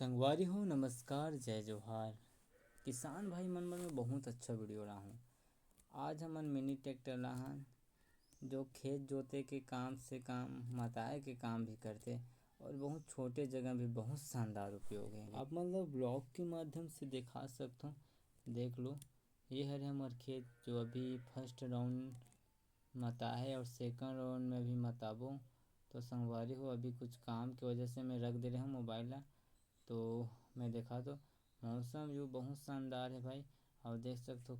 संगवारी हो नमस्कार जय जोहार। किसान भाई मन में बहुत अच्छा वीडियो रहा हूँ। आज हमन मिनी ट्रैक्टर ला हन जो खेत जोते के काम से काम मताए के काम भी करते और बहुत छोटे जगह भी बहुत शानदार उपयोग है। आप मतलब ब्लॉग के माध्यम से दिखा सकते हो। देख लो ये हरे हमार खेत जो अभी फर्स्ट राउंड मता है और सेकंड राउंड में भी मताबो। तो संगवारी हो अभी कुछ काम की वजह से मैं रख दे रहा हूँ मोबाइल ला। तो मैं देखा तो मौसम जो बहुत शानदार है भाई। और देख सकते हो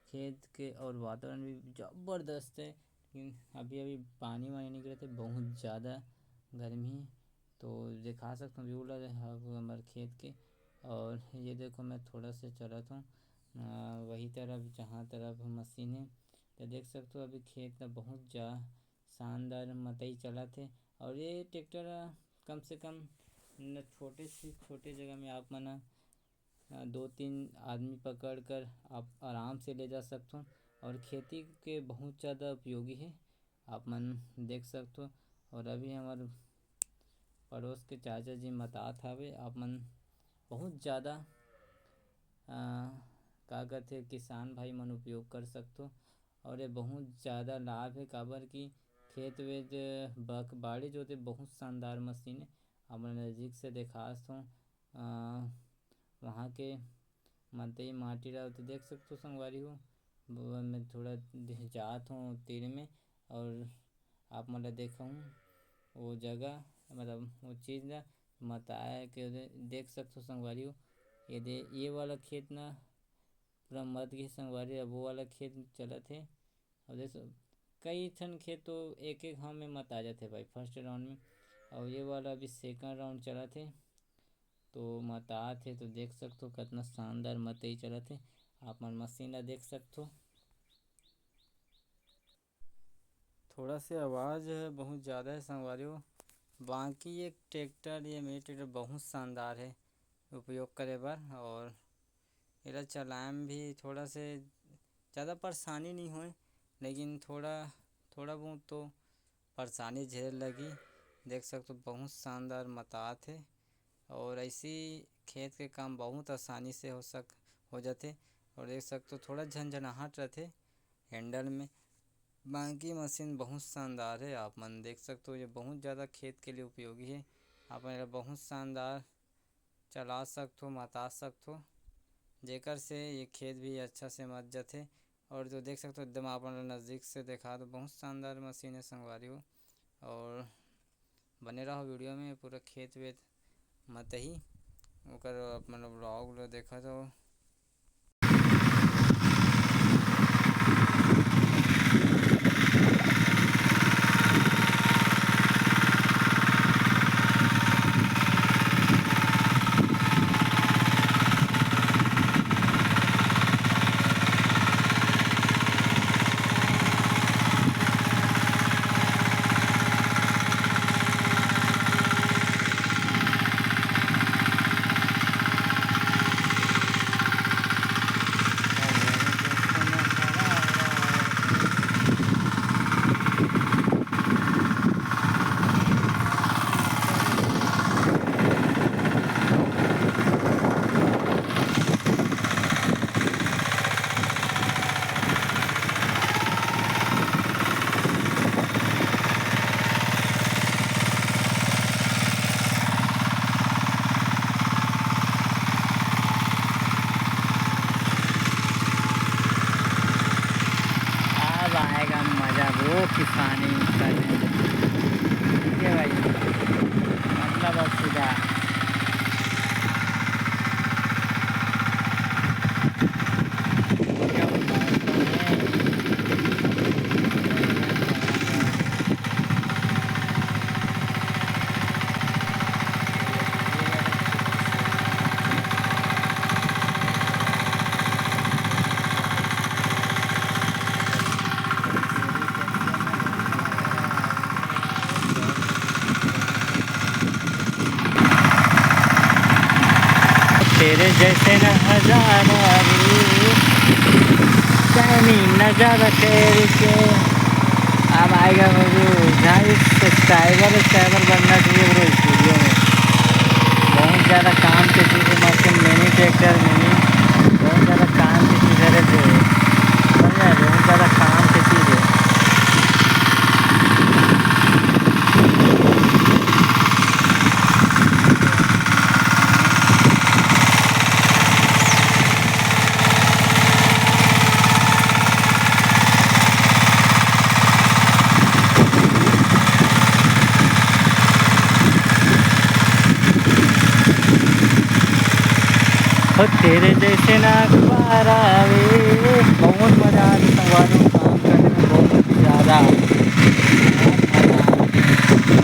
खेत के और वातावरण भी ज़बरदस्त है। लेकिन अभी अभी पानी वानी नहीं गिरे थे, बहुत ज़्यादा गर्मी है। तो दिखा सकता हूँ व्यू ला हमारे खेत के। और ये देखो मैं थोड़ा सा चलता हूँ वही तरफ जहाँ तरफ मशीन है। तो देख सकते हो अभी खेत का बहुत शानदार मतई चला थे। और ये ट्रैक्टर कम से कम छोटे से छोटे जगह में आप मना 2-3 आदमी पकड़ कर आप आराम से ले जा सकते हो। और खेती के बहुत ज़्यादा उपयोगी है, आप मन देख सकते हो। और अभी हमारे पड़ोस के चाचा जी मतात हवे, आप मन बहुत ज़्यादा का कहते किसान भाई मन उपयोग कर सकते हो। और ये बहुत ज़्यादा लाभ है काबर की खेत वेत बाड़ी जोते बहुत शानदार मशीन है। अब नज़दीक से दिखात हूँ वहाँ के मतई माटी रहा तो देख सकते हो संगवारी हो। मैं थोड़ा जात हूँ तीर में और आप मतलब देखा हूँ वो जगह मतलब वो चीज़ ना मताया के देख सकते हो संगवारी हो। ये वाला खेत ना पूरा मत गए संगवारी, अब वो वाला खेत चला थे। और जैसे कई ठन खेत तो एक एक हम में मत आ जाते भाई फर्स्ट राउंड में। और ये वाला अभी सेकंड राउंड चला थे तो मत आ थे। तो देख सकते हो कितना शानदार मतई चला थे। आप मन मशीन ला देख सकते हो। थोड़ा से आवाज़ बहुत ज़्यादा है संगवारी हो। बाकी ये ट्रैक्टर ये मेरे ट्रैक्टर बहुत शानदार है उपयोग करे बर। और इला चलाए में भी थोड़ा से ज़्यादा परेशानी नहीं होए, लेकिन थोड़ा बहुत तो परेशानी झेल लगी। देख सकते हो बहुत शानदार मतात है। और ऐसी खेत के काम बहुत आसानी से हो जाते। और देख सकते हो थोड़ा झंझनाहट रहते हैंडल में, बाकी मशीन बहुत शानदार है। आप मन देख सकते हो ये बहुत ज़्यादा खेत के लिए उपयोगी है। आप बहुत शानदार चला सकते हो मता सकते हो, जेकर से ये खेत भी अच्छा से मत जाते। और जो देख सकते हो एकदम आप नज़दीक से देखा तो बहुत शानदार मशीन है संगवारी हो। और बने रहो वीडियो में पूरा खेत वेत मत ही ओकर मतलब ब्लॉग लो देखा तो। अब आएगा मज़ा वो किसानी करने में। ठीक है भाई, मतलब अब सीधा तेरे जैसे न हजारा नजारा तेरे के। अब आएगा मुझे जहाँ सब्सक्राइबर बनना चाहिए ब्रो इस वीडियो में। बहुत ज़्यादा ट्रैक्टर मिनी बहुत ज़्यादा काम की चीज़ है रे bro। समझ रहे, बहुत ज़्यादा काम की चीज़ है। हो तेरे जैसे ना अखबार आवे। बहुत मज़ा आता संगवारी में काम करने में, बहुत ज़्यादा मज़ा आता।